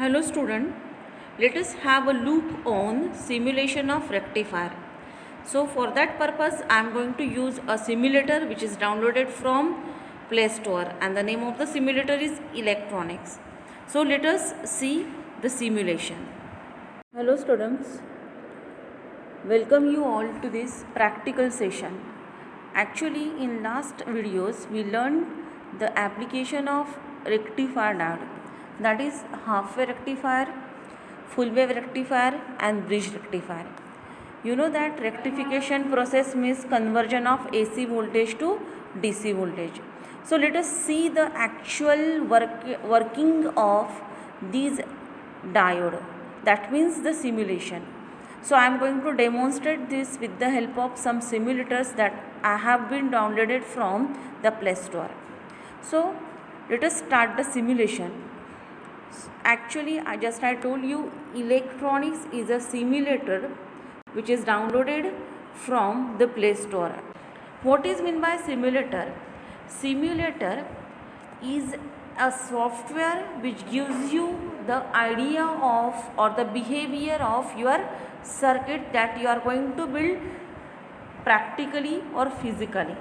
Hello student, let us have a look on simulation of rectifier. So for that purpose I am going to use a simulator which is downloaded from Play Store, and the name of the simulator is Electronics. So let us see the simulation. Hello students, welcome you all to this practical session. Actually in last videos we learned the application of rectifier diode, that is half wave rectifier, full wave rectifier and bridge rectifier. You know that rectification process means conversion of AC voltage to DC voltage. So let us see the actual working of these diode, that means the simulation. So I am going to demonstrate this with the help of some simulators that I have been downloaded from the Play Store. So let us start the simulation. Actually I told you Electronics is a simulator which is downloaded from the Play Store. What is meant by simulator? Simulator is a software which gives you the idea of or the behavior of your circuit that you are going to build practically or physically.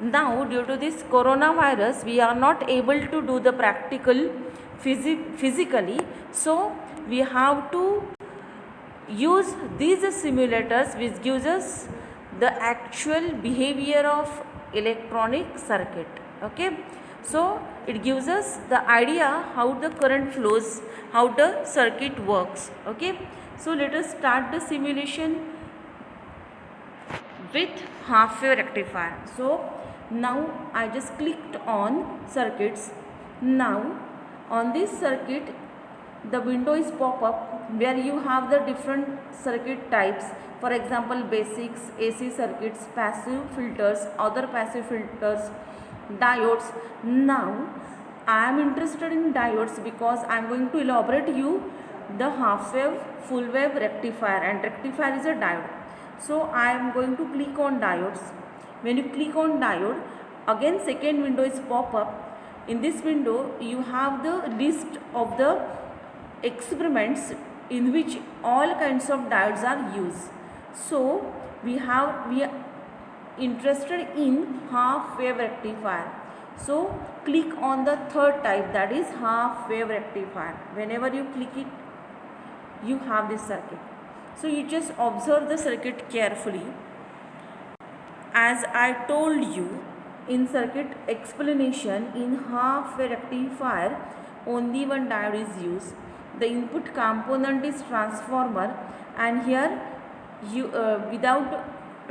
Now due to this coronavirus we are not able to do the practical physically, so we have to use these simulators which gives us the actual behavior of electronic circuit. Okay, so it gives us the idea how the current flows, how the circuit works. Okay, so let us start the simulation with half wave rectifier. So now I just clicked on circuits. Now on this circuit the window is pop up where you have the different circuit types, for example basics, AC circuits, passive filters, other passive filters, diodes. Now I am interested in diodes because I am going to elaborate you the half wave, full wave rectifier, and rectifier is a diode. So I am going to click on diodes. When you click on diode, again second window is pop up. In this window you have the list of the experiments in which all kinds of diodes are used. So we are interested in half wave rectifier. So click on the third type, that is half wave rectifier. Whenever you click it, you have this circuit. So you just observe the circuit carefully. As I told you in circuit explanation, in half wave rectifier only one diode is used. The input component is transformer, and here you without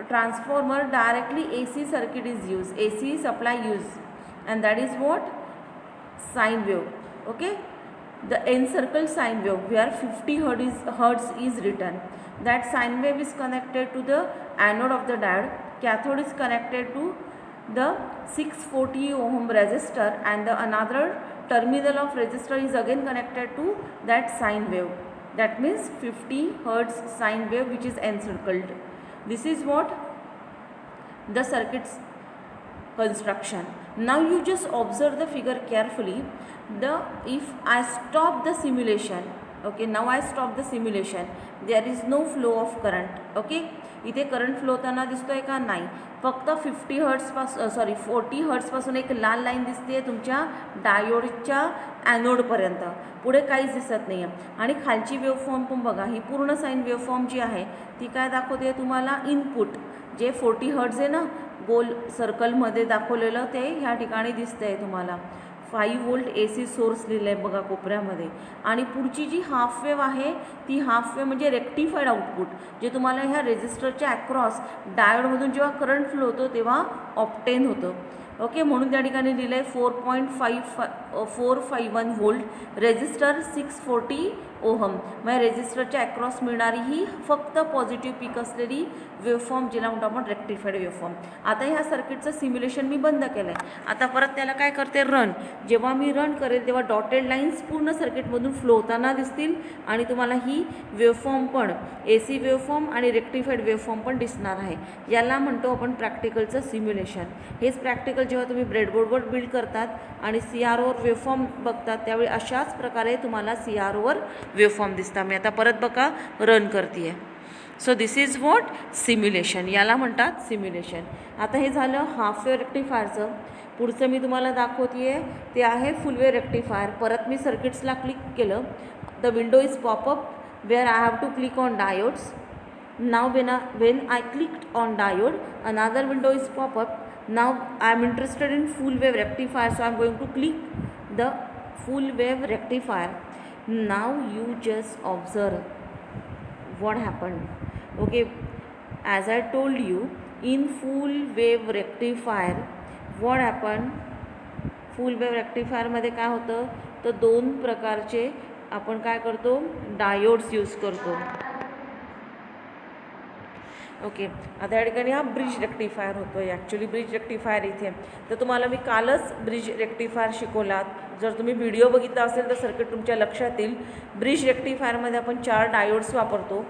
transformer directly AC circuit is used, AC supply used, and that is what? Sine wave. Okay, the encircle sine wave where 50 hertz is written. That sine wave is connected to the anode of the diode, cathode is connected to the 640 ohm resistor, and the another terminal of resistor is again connected to that sine wave. That means 50 hertz sine wave which is encircled. This is what the circuit's construction. Now you just observe the figure carefully. If I stop the simulation, okay, now I stop the simulation, there is no flow of current. Okay, इथे current flow होताना दिसतोय का? नाही. फक्त 40 हर्ट्सपासून एक लाल line दिसते तुमच्या डायोडच्या ॲनोडपर्यंत, पुढे काहीच दिसत नाही आहे. आणि खालची वेवफॉर्म पण बघा, ही पूर्ण साईन वेवफॉर्म जी आहे ती काय दाखवते तुम्हाला? इनपुट जे 40 हर्ट्ज आहे ना, गोल सर्कलमध्ये दाखवलेलं ते ह्या ठिकाणी दिसतंय तुम्हाला. 5 वोल्ट AC सोर्स लिहिलं आहे बघा कोपऱ्यामध्ये. आणि पुढची जी हाफ वेव आहे ती हाफ वेव म्हणजे रेक्टिफाईड आउटपुट, जे तुम्हाला ह्या रेजिस्टरच्या अक्रॉस डायोडमधून जेव्हा करंट फ्लो होतो तेव्हा ऑप्टेन होतं. ओके, म्हणून त्या ठिकाणी लिहिलं आहे 4.451 वोल्ट, रेजिस्टर 640 ओहम. मग रेजिस्टरच्या अक्रॉस मिळणारी ही फक्त पॉझिटिव्ह पीक असलेली वेवफॉर्म जिला म्हणतो आपण रेक्टिफाईड वेवफॉर्म. आता ह्या सर्किटचं सिम्युलेशन मी बंद केलं आहे. आता परत त्याला काय करते, रन. जेव्हा मी रन करेल तेव्हा डॉटेड लाईन्स पूर्ण सर्किटमधून फ्लो होताना दिसतील आणि तुम्हाला ही वेवफॉर्म पण AC वेवफॉर्म आणि रेक्टिफाईड वेवफॉर्म पण दिसणार आहे. याला म्हणतो आपण प्रॅक्टिकलचं सिम्युलेशन. हेच प्रॅक्टिकल जेव्हा तुम्ही ब्रेडबोर्डवर बिल्ड करतात आणि CROवर वेवफॉर्म बघतात त्यावेळी अशाच प्रकारे तुम्हाला CROवर वेवफॉर्म दिसतात. मी आता परत बघा रन करते आहे. So this is what simulation, याला म्हणतात सिम्युलेशन. आता हे झालं हाफ वेव रेक्टिफायरचं. पुढचं मी तुम्हाला दाखवते आहे ते आहे फुल वेव रेक्टिफायर. परत मी सर्किट्सला क्लिक केलं. The window is popup where I have to click on diodes. Now when I clicked on diode, another window is pop up. Now I am interested in full wave rectifier, so I am going to click the full wave rectifier. Now you just observe what happened. Okay, as I told you, in full wave rectifier what happened, full wave rectifier मध्ये काय होतं तर दोन प्रकारचे आपण काय करतो, diodes use करतो. ओके, आता या ठिकाणी हा ब्रिज रेक्टिफायर होतो आहे. ॲक्च्युली ब्रिज रेक्टिफायर इथे तर तुम्हाला मी कालच ब्रिज रेक्टिफायर शिकवलात. जर तुम्ही व्हिडिओ बघितला असेल तर सर्किट तुमच्या लक्षात येईल. ब्रिज रेक्टिफायरमध्ये आपण 4 डायोड्स वापरतो.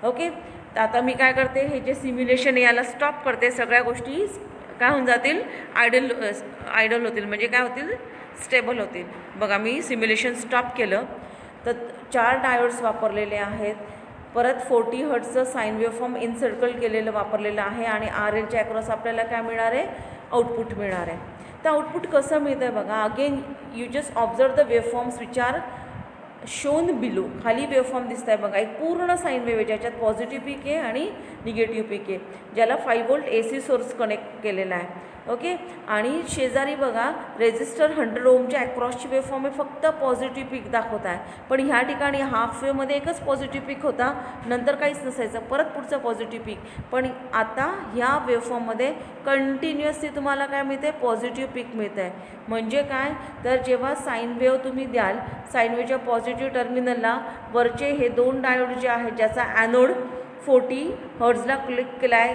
ओके, तर आता मी काय करते, हे जे सिम्युलेशन याला स्टॉप करते. सगळ्या गोष्टी काय होऊन जातील, आयडल होतील, म्हणजे काय होतील, स्टेबल होतील. बघा मी सिम्युलेशन स्टॉप केलं तर 4 डायोड्स वापरलेले आहेत. परत 40 हर्ट्जचं साईन वेवफॉर्म इनसर्कल केलेलं वापरलेलं आहे आणि RLच्या अक्रॉस आपल्याला काय मिळणार आहे, आउटपुट मिळणार आहे. तर आउटपुट कसं मिळतं आहे बघा. Again you just observe the waveforms which are shown below. खाली वेवफॉर्म दिसत आहे बघा, एक पूर्ण साईन वेव आहे ज्याच्यात पॉझिटिव्ह पीक आहे आणि निगेटिव्ह पीक आहे, ज्याला 5 व्होल्ट AC सोर्स कनेक्ट केलेला आहे. ओके, आणि शेजारी बघा रेजिस्टर 100 ओमच्या अक्रॉसची वेवफॉर्म आहे, फक्त पॉझिटिव्ह पीक दाखवत आहे. पण ह्या ठिकाणी हाफ वेवमध्ये एकच पॉझिटिव्ह पीक होता, नंतर काहीच नसायचं, परत पुढचं पॉझिटिव्ह पीक. पण आता ह्या वेवफॉर्ममध्ये कंटिन्युअसली तुम्हाला काय मिळते, पॉझिटिव्ह पीक मिळतं आहे. म्हणजे काय तर जेव्हा साईन वेव तुम्ही द्याल, साईन वेवच्या पॉझिटिव्ह टर्मिनलला वरचे हे 2 डायोड जे आहेत ज्याचा ॲनोड 40 हर्ट्जला क्लिक केला आहे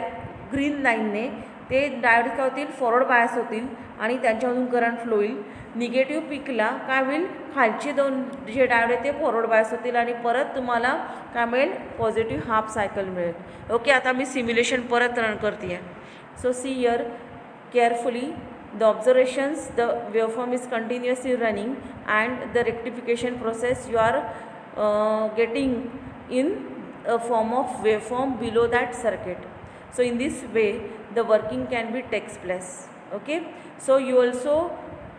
ग्रीन लाईनने, ते डायोड काय होतील, फॉरवर्ड बायस होतील आणि त्यांच्यामधून करंट फ्लो होईल. निगेटिव्ह पीकला काय होईल, खालचे 2 जे डायोड आहेत ते फॉरवर्ड बायस होतील आणि परत तुम्हाला काय मिळेल, पॉझिटिव्ह हाफ सायकल मिळेल. ओके, आता मी सिम्युलेशन परत रन करते आहे. So see here carefully the observations, the waveform is continuously running and the rectification process you are getting in a form of waveform below that circuit. So in this way the working can be takes place. Okay, so you also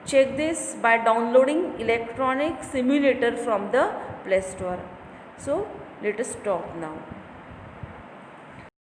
check this by downloading electronic simulator from the Play Store. So let us stop now.